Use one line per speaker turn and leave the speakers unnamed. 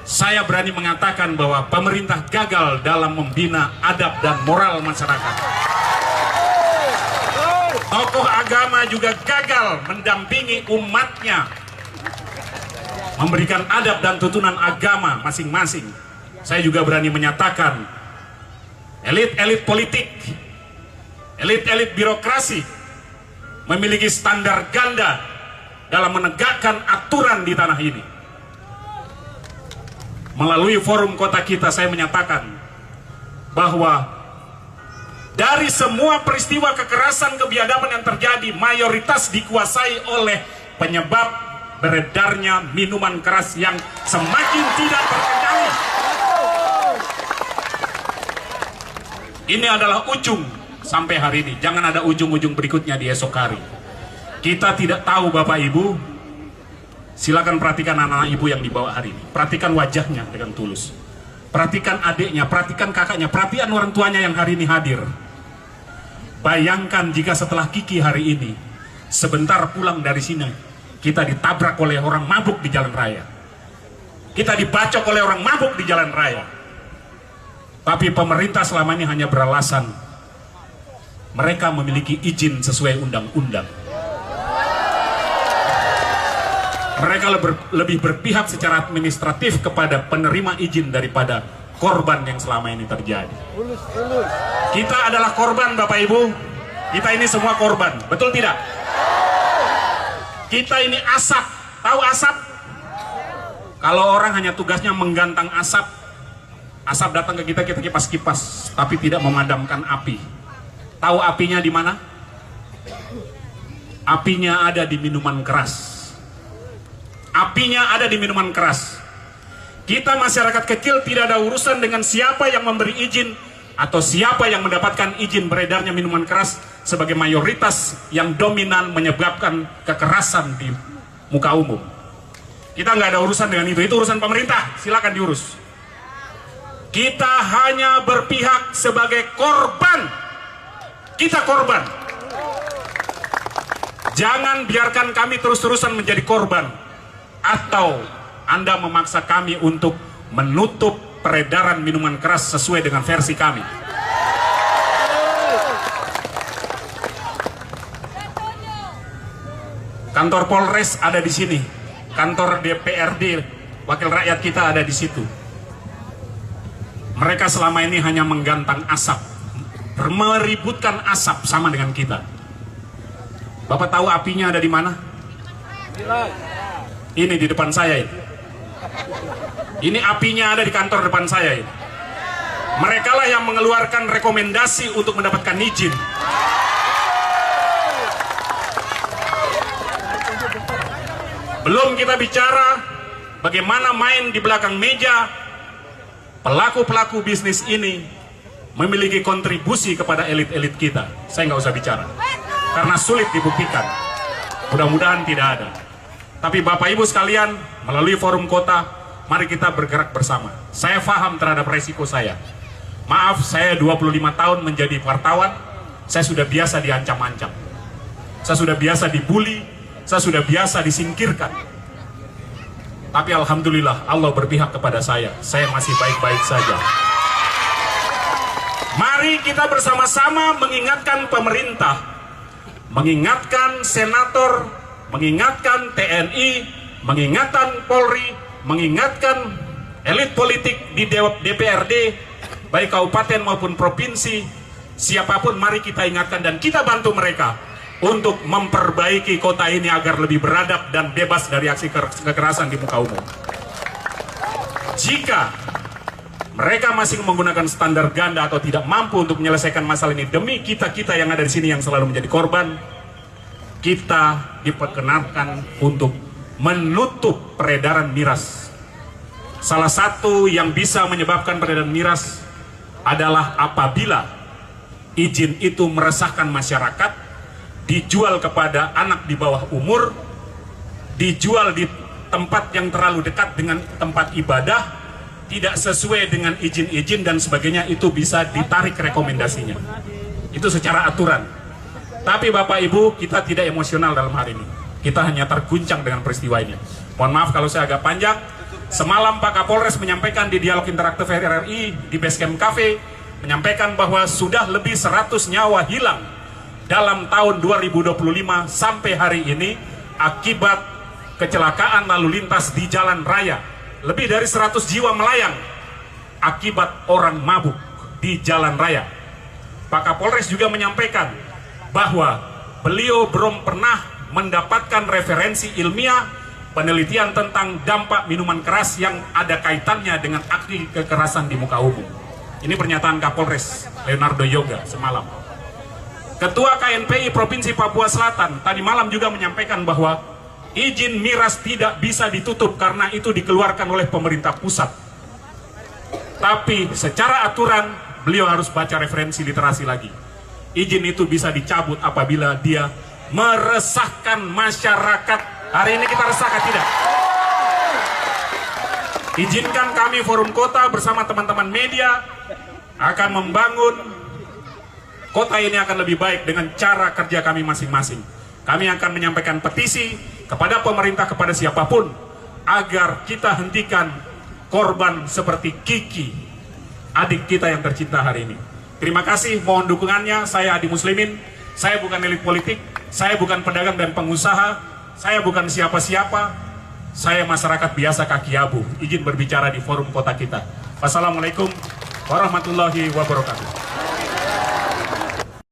saya berani mengatakan bahwa pemerintah gagal dalam membina adab dan moral masyarakat. Tokoh agama juga gagal mendampingi umatnya, memberikan adab dan tuntunan agama masing-masing. Saya juga berani menyatakan elit-elit politik, elit-elit birokrasi memiliki standar ganda dalam menegakkan aturan di tanah ini. Melalui forum kota kita, saya menyatakan bahwa dari semua peristiwa kekerasan kebiadaban yang terjadi, mayoritas dikuasai oleh penyebab beredarnya minuman keras yang semakin tidak terkendali. Ini adalah ujung sampai hari ini. Jangan ada ujung-ujung berikutnya di esok hari. Kita tidak tahu, Bapak Ibu. Silakan perhatikan anak-anak ibu yang dibawa hari ini. Perhatikan wajahnya dengan tulus. Perhatikan adiknya, perhatikan kakaknya, perhatikan orang tuanya yang hari ini hadir. Bayangkan jika setelah Kiki hari ini, sebentar pulang dari sini, kita ditabrak oleh orang mabuk di jalan raya. Kita dibacok oleh orang mabuk di jalan raya. Tapi pemerintah selama ini hanya beralasan mereka memiliki izin sesuai undang-undang. Mereka lebih berpihak secara administratif kepada penerima izin daripada korban yang selama ini terjadi. Kita adalah korban, Bapak Ibu. Kita ini semua korban, betul tidak? Kita ini asap. Tahu asap? Kalau orang hanya tugasnya menggantang asap, asap datang ke kita, kita kipas-kipas, tapi tidak memadamkan api. Tahu apinya di mana? Apinya ada di minuman keras. Apinya ada di minuman keras. Kita masyarakat kecil tidak ada urusan dengan siapa yang memberi izin atau siapa yang mendapatkan izin beredarnya minuman keras sebagai mayoritas yang dominan menyebabkan kekerasan di muka umum. Kita nggak ada urusan dengan itu urusan pemerintah, silakan diurus. Kita hanya berpihak sebagai korban. Kita korban. Jangan biarkan kami terus-terusan menjadi korban. Atau Anda memaksa kami untuk menutup peredaran minuman keras sesuai dengan versi kami. Kantor Polres ada di sini, kantor DPRD wakil rakyat kita ada di situ. Mereka selama ini hanya menggantang asap, meributkan asap sama dengan kita. Bapak tahu apinya ada di mana? Ini di depan saya ini. Ini apinya ada di kantor depan saya ini. Mereka lah yang mengeluarkan rekomendasi untuk mendapatkan izin. Belum kita bicara bagaimana main di belakang meja. Pelaku-pelaku bisnis ini memiliki kontribusi kepada elit-elit kita. Saya nggak usah bicara karena sulit dibuktikan. Mudah-mudahan tidak ada. Tapi Bapak Ibu sekalian, melalui forum kota, mari kita bergerak bersama. Saya paham terhadap resiko saya. Maaf, saya 25 tahun menjadi wartawan, saya sudah biasa diancam-ancam. Saya sudah biasa dibully, saya sudah biasa disingkirkan. Tapi alhamdulillah, Allah berpihak kepada saya masih baik-baik saja. Mari kita bersama-sama mengingatkan pemerintah, mengingatkan senator, mengingatkan TNI, mengingatkan Polri, mengingatkan elit politik di DPRD, baik kabupaten maupun provinsi, siapapun mari kita ingatkan dan kita bantu mereka untuk memperbaiki kota ini agar lebih beradab dan bebas dari aksi kekerasan di muka umum. Jika mereka masih menggunakan standar ganda atau tidak mampu untuk menyelesaikan masalah ini demi kita-kita yang ada di sini yang selalu menjadi korban, kita diperkenankan untuk menutup peredaran miras. Salah satu yang bisa menyebabkan peredaran miras adalah apabila izin itu meresahkan masyarakat, dijual kepada anak di bawah umur, dijual di tempat yang terlalu dekat dengan tempat ibadah, tidak sesuai dengan izin-izin dan sebagainya, itu bisa ditarik rekomendasinya. Itu secara aturan. Tapi Bapak Ibu, kita tidak emosional dalam hari ini. Kita hanya terguncang dengan peristiwa ini. Mohon maaf kalau saya agak panjang. Semalam Pak Kapolres menyampaikan di Dialog Interaktif RRI di Basecamp Cafe, menyampaikan bahwa sudah lebih 100 nyawa hilang dalam tahun 2025 sampai hari ini akibat kecelakaan lalu lintas di jalan raya. Lebih dari 100 jiwa melayang akibat orang mabuk di jalan raya. Pak Kapolres juga menyampaikan bahwa beliau belum pernah mendapatkan referensi ilmiah penelitian tentang dampak minuman keras yang ada kaitannya dengan aksi kekerasan di muka umum. Ini pernyataan Kapolres Leonardo Yoga semalam. Ketua KNPI Provinsi Papua Selatan tadi malam juga menyampaikan bahwa izin miras tidak bisa ditutup karena itu dikeluarkan oleh pemerintah pusat. Tapi secara aturan beliau harus baca referensi literasi lagi. Izin itu bisa dicabut apabila dia meresahkan masyarakat. Hari ini kita resahkan tidak? Izinkan kami Forum Kota bersama teman-teman media akan membangun kota ini akan lebih baik dengan cara kerja kami masing-masing. Kami akan menyampaikan petisi kepada pemerintah, kepada siapapun, agar kita hentikan korban seperti Kiki, adik kita yang tercinta hari ini. Terima kasih, mohon dukungannya. Saya Adi Muslimin, saya bukan elit politik, saya bukan pedagang dan pengusaha, saya bukan siapa-siapa, saya masyarakat biasa kaki abu, izin berbicara di forum kota kita. Wassalamualaikum warahmatullahi wabarakatuh.